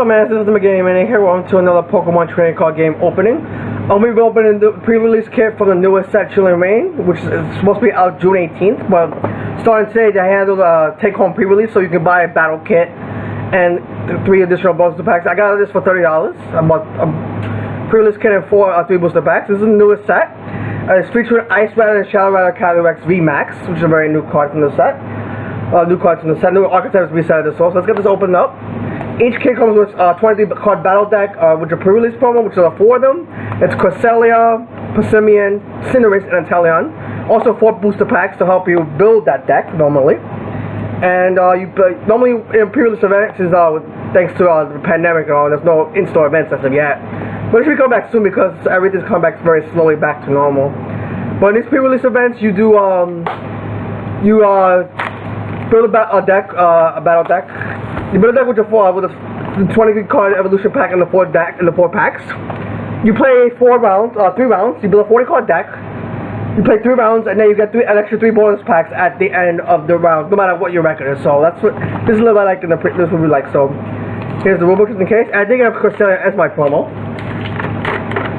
Hello man, this is the Beginning Man here. Welcome to another Pokemon trading card game opening. We've opened the pre-release kit for the newest set, Chilling Reign, which is supposed to be out June 18th. But starting today, they handle the take-home pre-release, so you can buy a battle kit and 3 additional booster packs. I got this for $30. I bought a pre-release kit and 3 booster packs. This is the newest set. It's featuring Ice Rider and Shadow Rider Calyrex VMAX, which is a very new card from the set. New cards from the set. New archetypes reset this also. Let's get this opened up. Each kit comes with 23 card battle deck with a pre-release promo, which are 4 of them. It's Cresselia, Passimian, Cinderace, and Inteleon. Also 4 booster packs to help you build that deck normally. And normally in pre-release events is thanks to the pandemic and all, there's no in-store events as of yet. But it should come back soon because everything's come back very slowly back to normal. But in these pre-release events, you do build a battle deck. You build a deck with the 20 card evolution pack and the 4 packs. You play 3 rounds. You build a 40 card deck. You play 3 rounds, and then you get an extra 3 bonus packs at the end of the rounds, no matter what your record is. So that's what this is what I like in this would be like. So here's the rulebook just in case. I think I have Cresselia as my promo.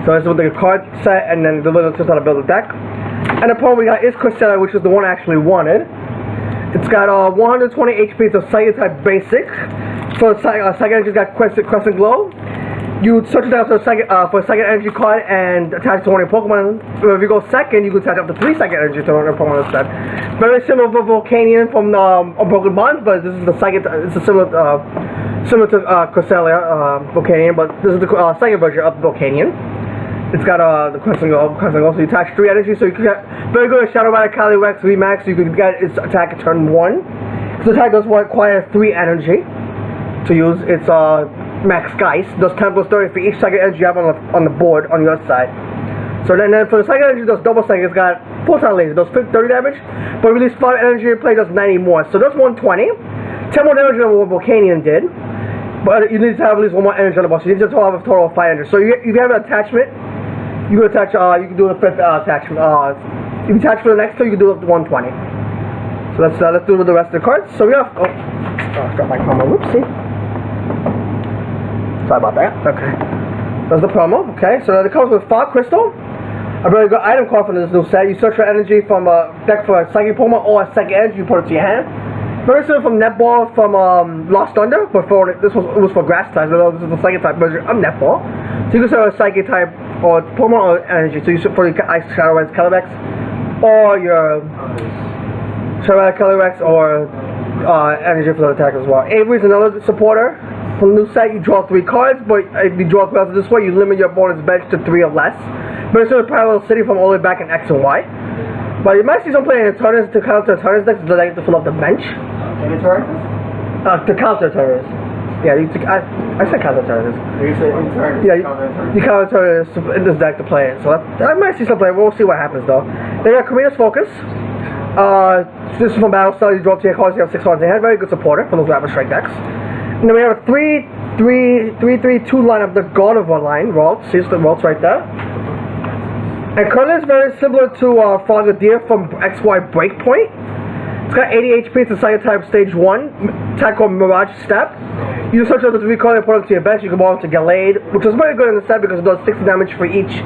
So this is with the card set, and then the little tips how to build a deck. And the promo we got is Cresselia, which is the one I actually wanted. It's got 120 HP, so Psychic type basic. For Psychic Energy, it's got Crescent Glow. You search it out for a Psychic Energy card and attach to one of your Pokemon. If you go second, you can attach up to 3 Psychic Energy to one of your Pokemon instead. Very similar to Volcanion from Unbroken Bonds, but this is the Psychic. It's similar to Cresselia, Volcanion, but this is the second version of Volcanion. It's got the Crescent Glow, so you attach 3 energy, so you can get very good at Shadow Rider Calyrex VMAX, so you can get its attack at turn 1. This attack does require 3 energy to use. It's Max Geist, does 10 plus 30 for each second energy you have on the board on your side. So then for the second energy, it does double second, it's got full-time laser, does 30 damage, but release 5 energy in play, does 90 more. So that's 120. 10 more damage than what Volcanion did, but you need to have at least 1 more energy on the boss. So you need to have a total of 5 energy. So you have an attachment. You can attach. You can do the 5th attachment. If you attach for the next 2, you can do up to 120. So let's do it with the rest of the cards. So we have. Got my promo. Whoopsie. Sorry about that. Okay. That's the promo. Okay. So it comes with Fog Crystal, a very good item card from this new set. You search for energy from a deck for a Psychic Pokemon or a Psychic Energy. You put it to your hand. Very similar from Netball from Lost Thunder, but this was for Grass type. So this is the Psychic type version of Netball. So you can search a Psychic type or Pokemon or energy. So you search for your Ice Shadow Rider Calyrex or your Shadow Rider Calyrex or energy for the attack as well. Avery's another supporter from the new set. You draw 3 cards, but if you draw 3 cards this way, you limit your opponent's bench to 3 or less. But it's in a Parallel City from all the way back in X and Y. But you might see some playing Eternus to counter Eternus decks, so they get to fill up the bench. To counter Eternus. Yeah, I said counter Eternus. You said Eternus. Yeah, you counter Eternus in this deck to play it. So I might see some play. We'll see what happens though. They got Karina's Focus. This is from Battle Style. You draw 2 cards, you have 6 cards. They had very good supporter for those Rapid Strike decks. And then we have a 3-3-3-3-2 lineup, the Gardevoir line. Ralts. See the Ralts right there. And currently it's very similar to Frogadier from XY Breakpoint. It's got 80 HP, it's a Psychic type stage 1, attack called Mirage Step. You search out the 3 cards and put them to your bench, you can move them to Gallade, which is very good in the set because it does 60 damage for each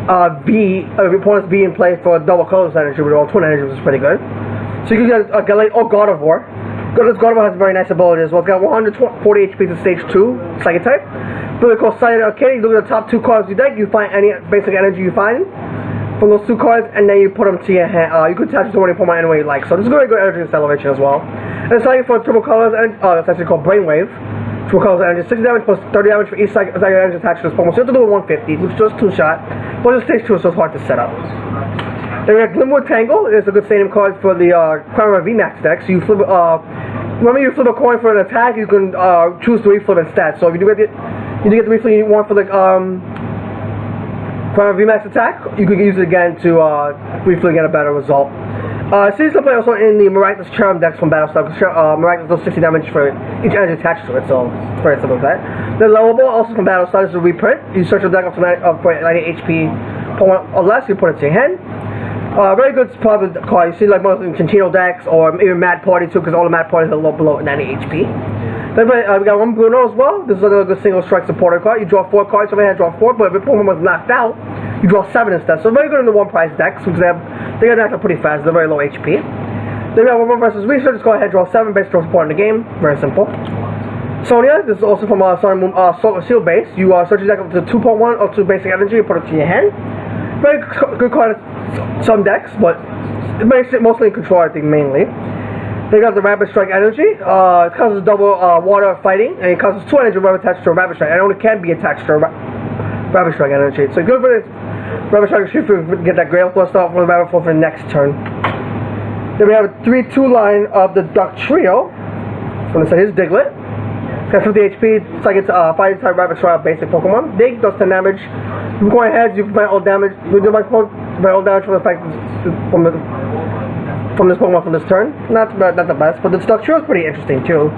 opponent's V in play for double colorless energy with all twin energy, which is pretty good. So you can get a Gallade or Gardevoir. This Gardevoir has a very nice ability as well. It's got 140 HP to stage 2, Psychic type. Really cool side. Okay, you look at the top 2 cards of your deck, you find any basic energy you find from those 2 cards, and then you put them to your hand. You can attach it to one of your Pokemon any way you like. So this is very good energy acceleration as well. And it's like for triple colors, and that's actually called Brainwave. Triple colors energy, 60 damage plus 30 damage for each Psychic energy attached to this Pokemon. So you have to do it 150, which is just 2 shot. But it's stage 2, so it's hard to set up. Then we have Glimwood Tangle. It's a good stadium card for the Crown Rider VMAX deck. So you flip. Remember, you flip a coin for an attack, you can choose to reflip instead. So if you do get the reflip you want for the Crown VMAX attack, you can use it again to reflip and get a better result. Seems to play also in the Miraculous Charm decks from Battlestar, because Miraculous does 60 damage for each energy attached to it, so it's very simple as that. The Lovable, also from Battlestar, is a reprint. You search your deck up to 90 HP or less, you put it to your hand. Very good probably card. You see like most in Cantino decks or even Mad Party too, because all the Mad Parties are low below 90 HP. Then we got one Bruno as well. This is another good single strike supporter card. You draw 4 cards, so my hand draw 4, but if your Pokemon was knocked out, you draw 7 instead. So very good in the 1 price decks because they get knocked out pretty fast. They're very low HP. Then we have one versus research. Just go ahead, draw 7, base draw support in the game. Very simple. Sonia, this is also from Sun and Moon Soul Seal base. You search your deck up to 2.1 or 2 basic energy, you put it to your hand. Very good card in some decks, but it makes it mostly in control, I think, mainly. They got the Rapid Strike energy. It causes double water fighting, and it causes 2 energy whenever attached to a Rapid Strike. And it only can be attached to a Rapid Strike energy. So good for this Rapid Strike shoot for get that Grail Thrust off with the Rapid Fall for the next turn. Then we have a 3-2 line of the Duck Trio. So let's say here's Diglett. It's got 50 HP. It's like it's a fighting type Rapid Strike basic Pokemon. Dig does 10 damage. If you go ahead, you prevent all damage. You do prevent all damage from the effect from this Pokemon from this turn. Not the best, but the Duck Trio is pretty interesting too.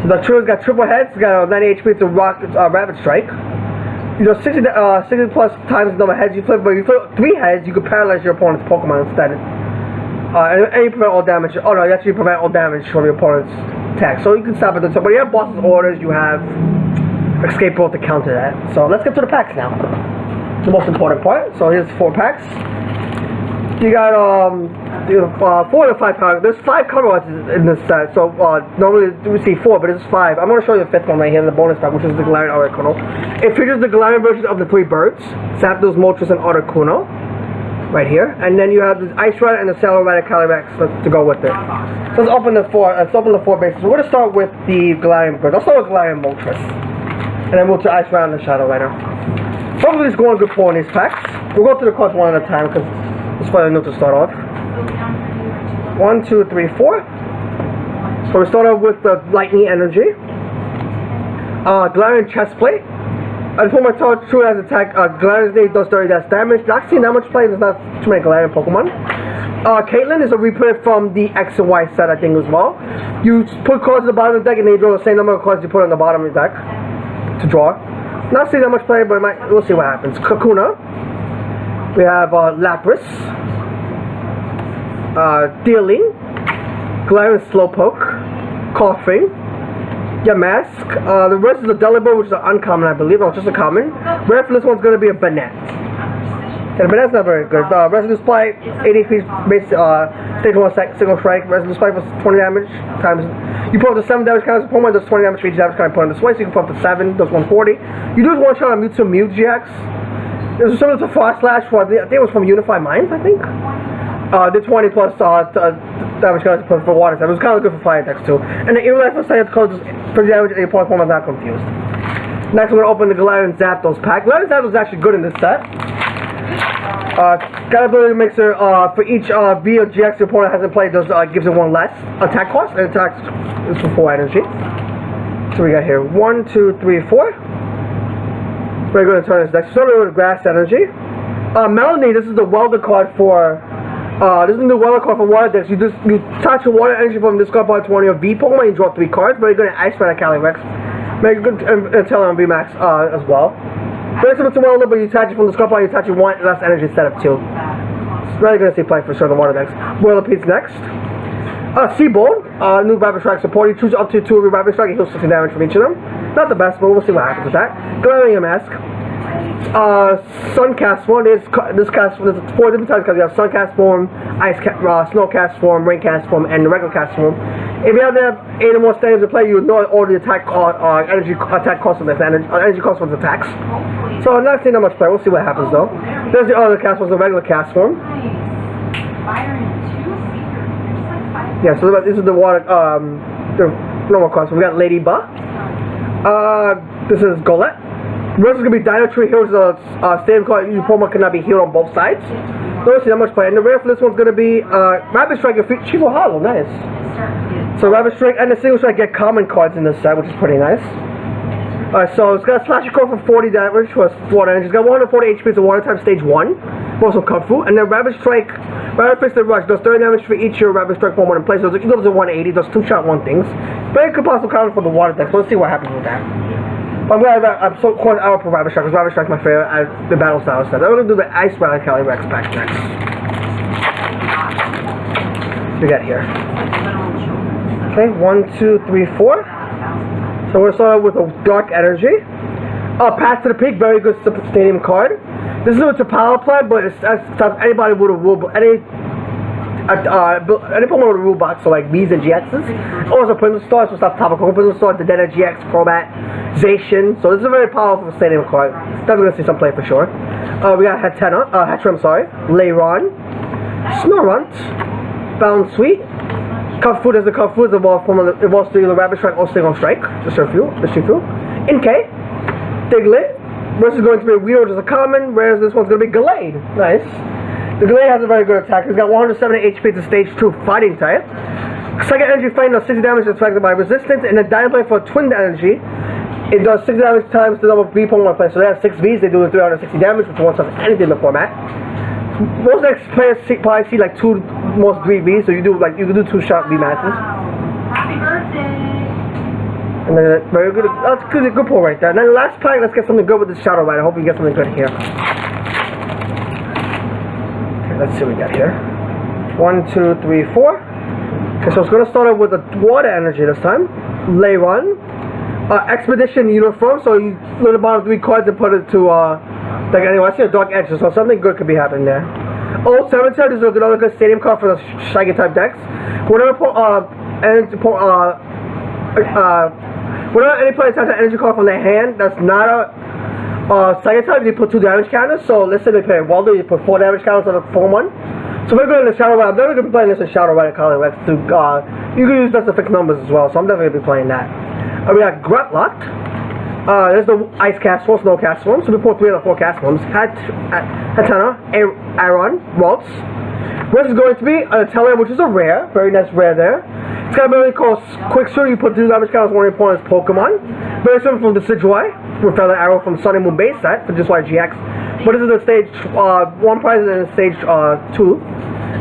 So Duck Trio's got triple heads. It's got 90 HP to rock Rapid Strike. You know, 60 plus times the number of heads you flip, but if you flip 3 heads, you could paralyze your opponent's Pokemon instead. And you prevent all damage. Oh no, you actually prevent all damage from your opponent's attack. So you can stop at the top. But you have boss's orders, you have escape rope to counter that. So let's get to the packs now. The most important part. So here's 4 packs. You got 4 to 5 cover. There's 5 cover arts in this set. So normally we see 4, but it's 5. I'm going to show you the 5th one right here in the bonus pack, which is the Galarian Articuno. It features the Galarian versions of the 3 birds, Zapdos, Moltres, and Articuno, right here. And then you have the Ice Rider and the Salamence Calyrex to go with it. So let's open the 4. Let's open the 4 bases. We're going to start with the Galarian bird. I'll start with Galarian Moltres, and then we'll do Ice Rider and the Shadow Rider. Hopefully it's going good for in these packs. We'll go through the cards one at a time because it's probably enough to start off. 1, 2, 3, 4. So we start off with the Lightning Energy. Galarian Chestplate. I just put my Torch True as attack. Galarian's name does 30 dash damage. Not seen that much play. There's not too many Galarian Pokemon. Caitlyn is a reprint from the X and Y set, I think, as well. You put cards at the bottom of the deck and then you draw the same number of cards you put on the bottom of your deck to draw. Not seeing that much play, but we'll see what happens. Kakuna. We have Lapras, Dealing, Galarian Slowpoke, Coughing, Yamask. The rest is a Delibird, which is an uncommon, I believe. No, it's just a common. Rare for this one's going to be a Banette. And Banette's not very good. Residue Spike, 80 piece base, stage 1 single strike. Residue Spike was 20 damage times. You put up to 7 damage counters. Pokemon does 20 damage for each damage kind of put on this way, so you can put up to 7, does 140. You do one shot on Mewtwo Mew GX. It was similar to Frost Slash for, I think it was from Unified Minds, I think. Did 20 plus damage counters for water type. It was kind of good for fire decks too. And the Irrelife for Science causes 30 damage at 8 points, I'm not confused. Next we're going to open the Galarian Zapdos pack. Galarian Zapdos is actually good in this set. Got ability mixer for each V or GX your opponent hasn't played, gives it 1 less attack cost, and attack is for 4 energy. So we got here 1, 2, 3, 4. We're going to turn this next. Starting with Grass Energy. Melanie, this is the welder card for. This is the new welder card for water decks. You touch a water energy from this card to one of your V Pokemon, you draw 3 cards, but you're going to Ice Rider Calyrex. Make a good Intelli on VMAX as well. Very similar to welder, but you attach it from this card, you attach it 1 less energy instead of 2. It's really going to see play for certain water decks. Whirlipede's next. Seabold, new Rapid Strike support. You choose up to 2 of your Rapid Strike, you heal 60 damage from each of them. Not the best, but we'll see what happens with that. Galarian Mask. Suncast form. There's 4 different types because you have Suncast form, Snowcast form, Raincast form, and the regular cast form. If you have 8 or more standings to play, you would know all the attack energy attack cost of this energy cost of the attacks. So I'm not seeing that much play. We'll see what happens though. There's the other cast form, the regular cast form. Yeah, so this is the water, the normal cost. We got Ladybug. This is Golett. This is going to be Dino Tree Heals, standard card. Your Pokemon cannot be healed on both sides. Don't see that much play. And the rare for this one's going to be Rapid Strike and Chivo Hollow. Nice. So Rapid Strike and the Single Strike get common cards in this set, which is pretty nice. Alright, so it's got a Slash Core for 40 damage for water energy. It's got 140 HP, it's a water type stage 1. Also Kung Fu. And then Rapid Strike, Rapid Fist and Rush does 30 damage for each of your Rapid Strike Pokemon in place. So it goes to 180, does 2-shot 1 things. But it could possibly count for the water deck, so let's see what happens with that. But I'm glad I'm so quite out for Rapid Strike, because Rapid Strike's my favorite at the Battle Style set. I'm going to do the Ice Rider Calyrex pack next. What we got here? Okay, 1, 2, 3, 4. So we're gonna start out with a Dark Energy. Path to the Peak, very good stadium card. This is a power play, but it's anybody with a rule, any Pokemon with a rule box, so like Bs and GXs. Also Prism Star, so stuff topical. Prism Star, Dedenne GX, Crobat, Zacian. So this is a very powerful stadium card. Definitely gonna see some play for sure. We got Hattrem, sorry, Lairon, Snorunt, Bounsweet, Cufffoot as the Cufffoot evolves to either Rapid Strike or Sting Strike. The Surfew, Inkay, Diglett. Versus going to be a Weird, which is a common, whereas this one's going to be Gallade. Nice. The Gallade has a very good attack. It's got 170 HP to stage 2 fighting type. Second energy fighting does 60 damage affected by resistance, and the Dying Blade for twin energy, it does 60 damage times the number of V Pokemon play. So they have 6 Vs, they do 360 damage, which won't have anything in the format. Most next players probably see like 3 Vs, so you can do 2 shot V matches. Happy birthday! And then very good. That's good pull right there. And then last pack, let's get something good with the Shadow Rider. I hope we get something good here. Okay, let's see what we got here. 1, 2, 3, 4. Okay, so it's gonna start off with a Water Energy this time. Lairon, Expedition Uniform. So you look at the bottom 3 cards and put it to like anyway. I see a Dark Edge, so something good could be happening there. Old Cemetery. This is another good stadium card for the Shaggy type decks. Whenever whenever any player has an energy card from their hand that's not a second type, you put 2 damage counters. So let's say they play Waldo, you put 4 damage counters on the Pokemon. So we're going to Shadow Rider. I'm definitely going to be playing this in Shadow Rider Color Rex to you can use that to fix numbers as well. So I'm definitely going to be playing that. We got Grutlock. There's the Ice Castle, Snow Castle. So we put 3 of the 4 Castle. Hatana, Aron, Waltz. This is going to be a Teller, which is a rare, very nice rare there. It's got a ability called Quick Shooter. You put 2 damage counters on one of your opponent's Pokemon. Very similar from the Decidueye, with Feather Arrow from Sun and Moon base set, for just like GX. But this is the stage 1 prize and stage 2.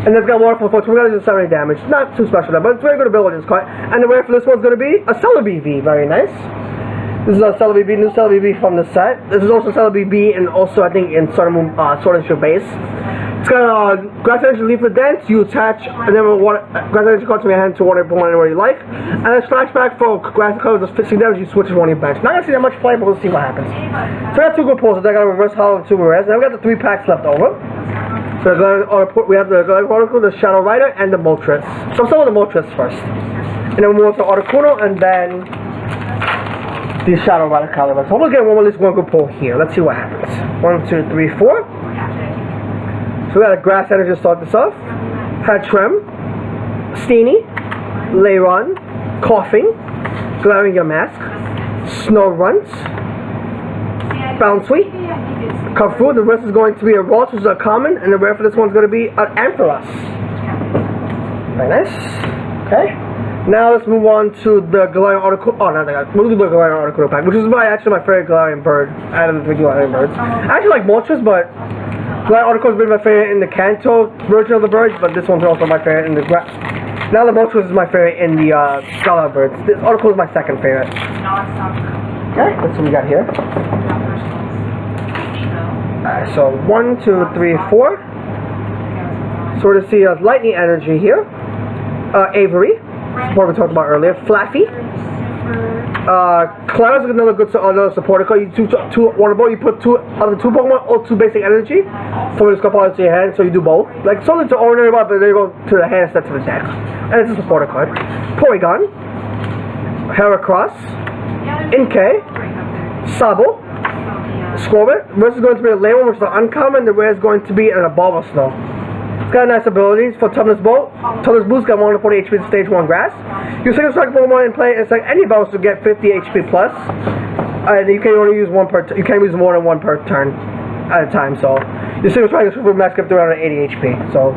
And it's got Waterfall for 270 damage. Not too special there, but it's very good ability this card. And the rare for this one's going to be a Celebi V, very nice. This is a Celebi V, new Celebi V from the set. This is also Celebi V, and also I think in Sun and Moon, Sword and Shield base. It's got a Grass Energy Leaflet Dance. You attach and then Grass Energy card to your hand to one Pokemon anywhere you like. And then Flashback for Grass Colors does 15 damage. You switch to one of your bench. Not gonna see that much play, but we'll see what happens. So I got 2 good pulls. I got a Reverse Hollow and 2 rares. Now we got the 3 packs left over. So we have the Galactic Article, the Shadow Rider, and the Moltres. So I'm starting with the Moltres first. And then we move on to Articuno, and then the Shadow Rider Color. So we'll get at least one good pull here. Let's see what happens. 1, 2, 3, 4. So we got a Grass Energy to start this off. Hattrem, Steenie, Lairon, Coughing, Glaring Your Mask, Snorunt, Bounsweet, Cufffoot. The rest is going to be a Ralts, which is a common, and the rare for this one's going to be an Ampharos. Very nice. Okay. Now let's move on to the Galarian Article. Oh, not that. We'll do the Galarian Article pack, which is actually my favorite Galarian bird out of the 3 Galarian birds. I actually like Moltres, but Galarian Article has been my favorite in the Kanto version of the birds, but this one's also my favorite in the now the Moltres is my favorite in the Galar birds. This Article is my second favorite. Okay, that's what we got here. Alright, so 1, 2, 3, 4. So we're to see a Lightning Energy here. Avery, what we talked about earlier. Flaffy. Cloud is another good supporter card. You you put 2 Pokemon or 2 basic energy. So we just go into your hand, so you do both. Like something to ordinary, but they go to the hand instead to the deck. And it's a supporter card. Porygon, Heracross, Inkay, Sabo, Squirtle. This is going to be a Layman, which is an uncommon. The rare is going to be an Bulbasaur. It's got nice abilities for Toughness Bolt. Toughness Boost got 140 HP to stage 1 Grass. You second strike Pokemon in play, it's like any bounce to get 50 HP plus. And you can only use one per you can't use more than 1 per turn at a time, so your second strike is super max up to around 80 HP. So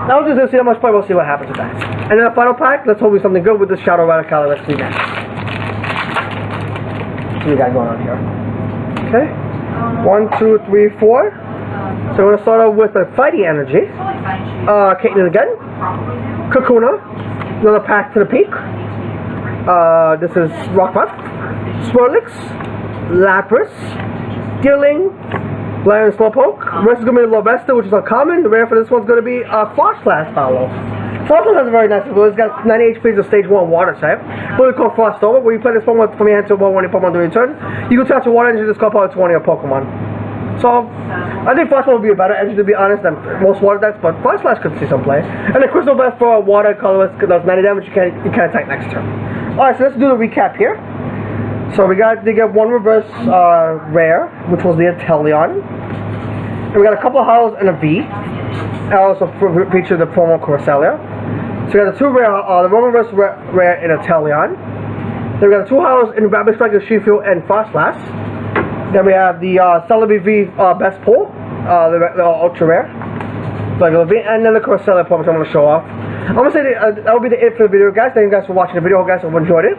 now we're just gonna see how much play, we'll see what happens with that. And then the final pack, let's hope we something good with the Shadow Rider Color. Let's see next. What we got going on here? Okay. 1, 2, 3, 4. So we're going to start off with a Fighting Energy. Caitlyn again. Kakuna. Another Path to the Peak. This is Rockruff. Swirlix. Lapras. Deerling. Lion Slowpoke. The rest is going to be Lovesta, which is uncommon. The rare for this one's going to be Frost Blast Follow. Frostless has a very nice ability. It's got 90 HP of stage 1 water type. Ability called Frost Over, where you play this Pokemon from your hand to one when your Pokemon do your turn. You can touch a water engine, just call power 20 of Pokemon. So, I think Frostlass would be a better engine to be honest than most water decks, but Frostlass could see some play. And the Crystal Blast for a water colorless does 90 damage, you can't attack next turn. Alright, so let's do the recap here. So we get one reverse rare, which was the Inteleon. And we got a couple of Hollows and a V. And also featured the promo Corsalia. So we got the two rare, the one reverse rare in Inteleon. Then we got the two Hollows in Rapid Strike, Shifu, and Frostlass. Then we have the Celebi V Best Pull, the Ultra Rare. And then the Corsalia Pull, which I'm going to show off. I'm going to say that will be it for the video, guys. Thank you guys for watching the video, guys. I hope you enjoyed it.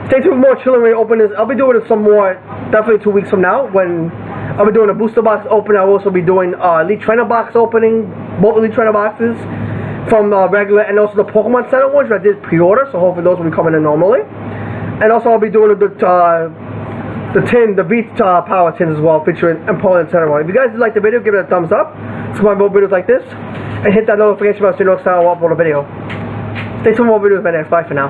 Stay tuned for more chilling when we open this. I'll be doing some more, definitely 2 weeks from now, when I'll be doing a booster box open. I'll also be doing Elite Trainer box opening, both Elite Trainer boxes from regular, and also the Pokemon Center ones, which I did pre-order, so hopefully those will be coming in normally. And also I'll be doing the V Power Tins as well, featuring Empoleon Center one. If you guys did like the video, give it a thumbs up, subscribe more videos like this, and hit that notification bell so you know next time I'll upload a video. Stay tuned for more videos by next. Bye for now.